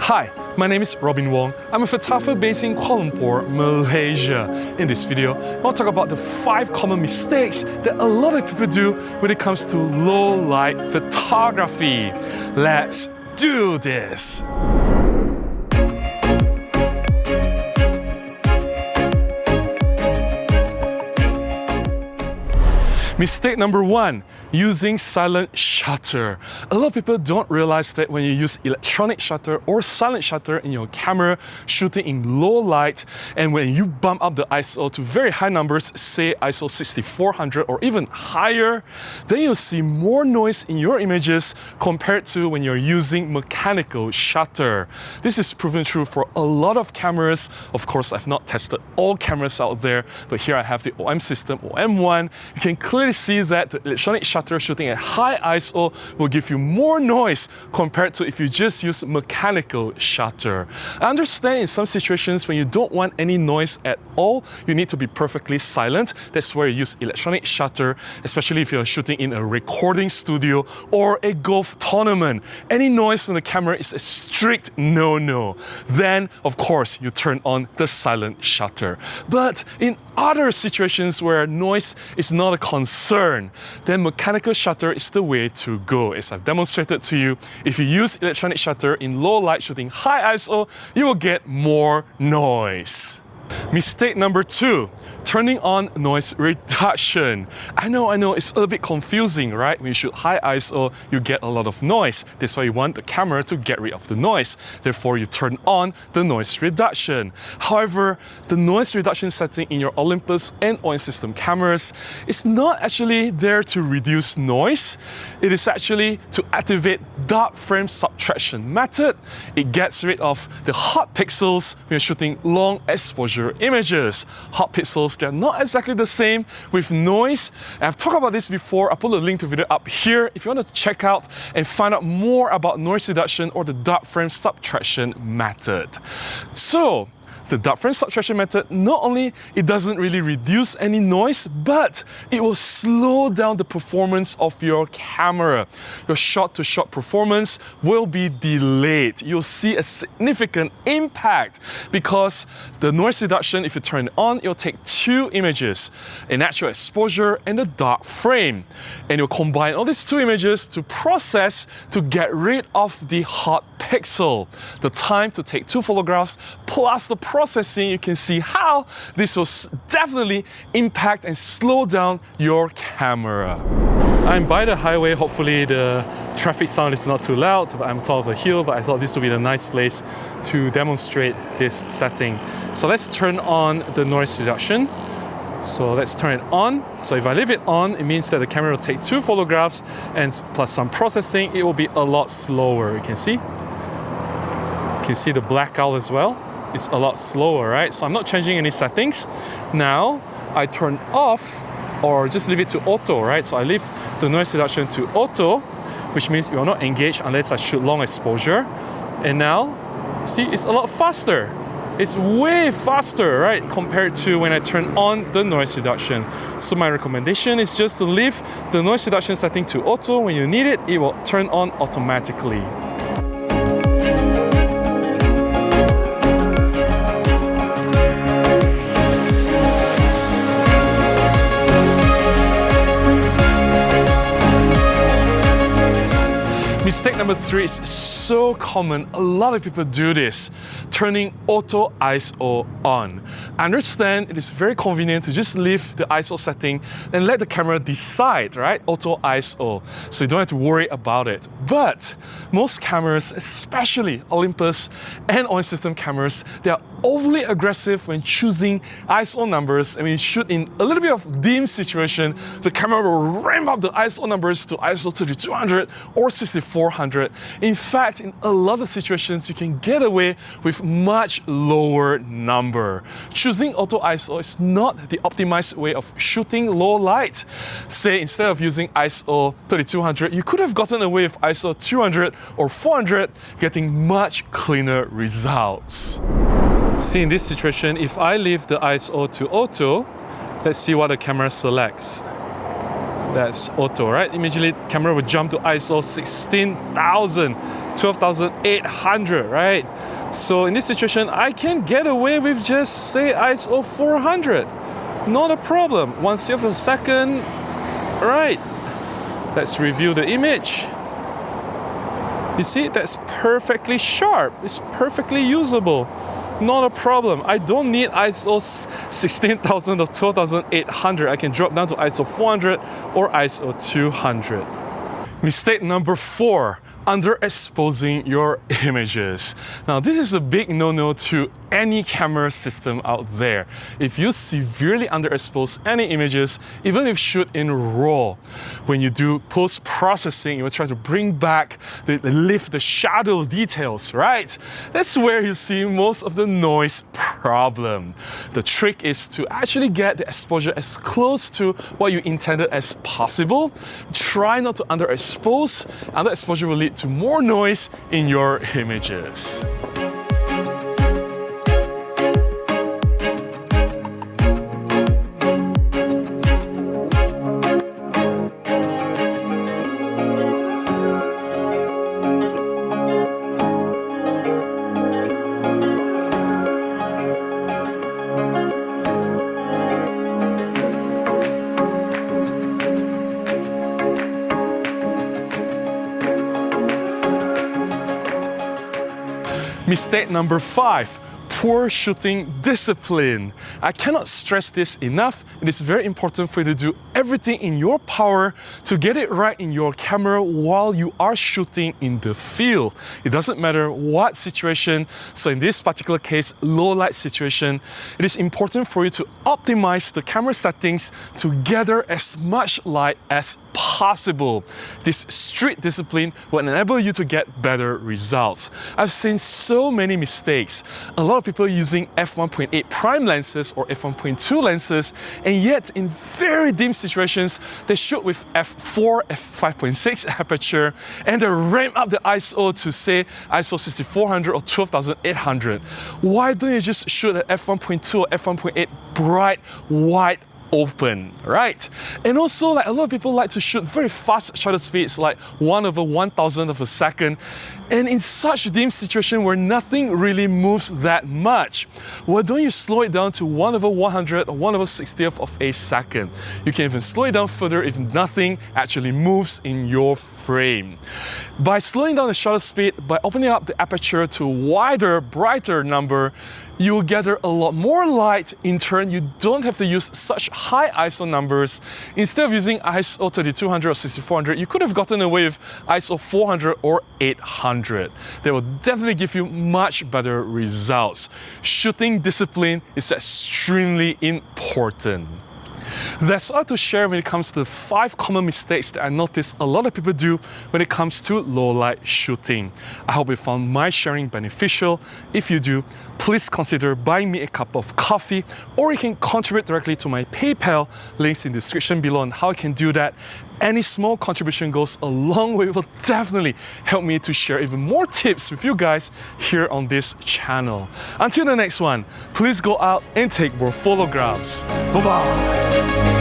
Hi, my name is Robin Wong. I'm a photographer based in Kuala Lumpur, Malaysia. In this video, I'll talk about the 5 common mistakes that a lot of people do when it comes to low light photography. Let's do this! Mistake number 1, using silent shutter. A lot of people don't realize that when you use electronic shutter or silent shutter in your camera, shooting in low light, and when you bump up the ISO to very high numbers, say ISO 6400 or even higher, then you'll see more noise in your images compared to when you're using mechanical shutter. This is proven true for a lot of cameras. Of course, I've not tested all cameras out there, but here I have the OM system, OM1. You can clearly see that the electronic shutter shooting at high ISO will give you more noise compared to if you just use mechanical shutter. I understand in some situations when you don't want any noise at all, you need to be perfectly silent. That's where you use electronic shutter, especially if you're shooting in a recording studio or a golf tournament. Any noise from the camera is a strict no-no. Then, of course, you turn on the silent shutter. But in other situations where noise is not a concern, then mechanical shutter is the way to go. As I've demonstrated to you, if you use electronic shutter in low light shooting high ISO, you will get more noise. Mistake number 2, turning on noise reduction. I know, it's a little bit confusing, right? When you shoot high ISO, you get a lot of noise. That's why you want the camera to get rid of the noise. Therefore, you turn on the noise reduction. However, the noise reduction setting in your Olympus and OM system cameras is not actually there to reduce noise. It is actually to activate dark frame subtraction method. It gets rid of the hot pixels when you're shooting long exposure images. Hot pixels, they're not exactly the same with noise. I've talked about this before. I'll put a link to the video up here if you want to check out and find out more about noise reduction or the dark frame subtraction method. So, the dark frame subtraction method, not only it doesn't really reduce any noise, but it will slow down the performance of your camera. Your shot-to-shot performance will be delayed. You'll see a significant impact because the noise reduction, if you turn it on, it'll take 2 images, a natural exposure and a dark frame. And you'll combine all these 2 images to process to get rid of the hot pixel. The time to take 2 photographs plus the processing, you can see how this will definitely impact and slow down your camera. I'm by the highway. Hopefully the traffic sound is not too loud, but I'm on top of a hill, but I thought this would be a nice place to demonstrate this setting. So let's turn on the noise reduction. So let's turn it on. So if I leave it on, it means that the camera will take 2 photographs and plus some processing, it will be a lot slower. You can see the blackout as well. It's a lot slower, right? So I'm not changing any settings. Now I turn off or just leave it to auto, right? So I leave the noise reduction to auto, which means you are not engaged unless I shoot long exposure. And now, see, it's a lot faster. It's way faster, right, compared to when I turn on the noise reduction. So my recommendation is just to leave the noise reduction setting to auto. When you need it, it will turn on automatically. Mistake number 3 is so common. A lot of people do this, turning auto ISO on. I understand it is very convenient to just leave the ISO setting and let the camera decide, right? Auto ISO, so you don't have to worry about it. But most cameras, especially Olympus and OM system cameras, they are overly aggressive when choosing ISO numbers. And when you shoot in a little bit of dim situation, the camera will ramp up the ISO numbers to ISO 3200 or 6400. In fact, in a lot of situations, you can get away with much lower number. Choosing auto ISO is not the optimized way of shooting low light. Say, instead of using ISO 3200, you could have gotten away with ISO 200 or 400, getting much cleaner results. See, in this situation, if I leave the ISO to auto, let's see what the camera selects. That's auto, right? Immediately, camera will jump to ISO 16,000, 12,800, right? So in this situation, I can get away with just say ISO 400. Not a problem. 1/6 of a second, right? Let's review the image. You see, that's perfectly sharp. It's perfectly usable. Not a problem. I don't need ISO 16,000 or 12,800. I can drop down to ISO 400 or ISO 200. Mistake number 4, underexposing your images. Now, this is a big no-no to any camera system out there. If you severely underexpose any images, even if shoot in RAW, when you do post-processing, you will try to bring back lift the shadows details, right? That's where you see most of the noise problem. The trick is to actually get the exposure as close to what you intended as possible. Try not to underexpose. Underexposure will lead to more noise in your images. Mistake number 5, poor shooting discipline. I cannot stress this enough. It is very important for you to do everything in your power to get it right in your camera while you are shooting in the field. It doesn't matter what situation. So in this particular case, low light situation, it is important for you to optimize the camera settings to gather as much light as possible. This strict discipline will enable you to get better results. I've seen so many mistakes. A lot of people using f1.8 prime lenses or f1.2 lenses, and yet in very dim situations, they shoot with f4, f5.6 aperture, and they ramp up the ISO to say ISO 6400 or 12,800. Why don't you just shoot at f1.2 or f1.8 bright, wide open, right? And also, like, a lot of people like to shoot very fast shutter speeds, like 1/1000 of a second, and in such dim situation where nothing really moves that much, why don't you slow it down to 1/100 or 1/60th of a second? You can even slow it down further if nothing actually moves in your frame. By slowing down the shutter speed, by opening up the aperture to a wider, brighter number, you will gather a lot more light. In turn, you don't have to use such high ISO numbers. Instead of using ISO 3200 or 6400, you could have gotten away with ISO 400 or 800. They will definitely give you much better results. Shooting discipline is extremely important. That's all to share when it comes to the 5 common mistakes that I notice a lot of people do when it comes to low light shooting. I hope you found my sharing beneficial. If you do, please consider buying me a cup of coffee, or you can contribute directly to my PayPal. Links in the description below on how you can do that. Any small contribution goes a long way. It will definitely help me to share even more tips with you guys here on this channel. Until the next one, please go out and take more photographs. Bye-bye.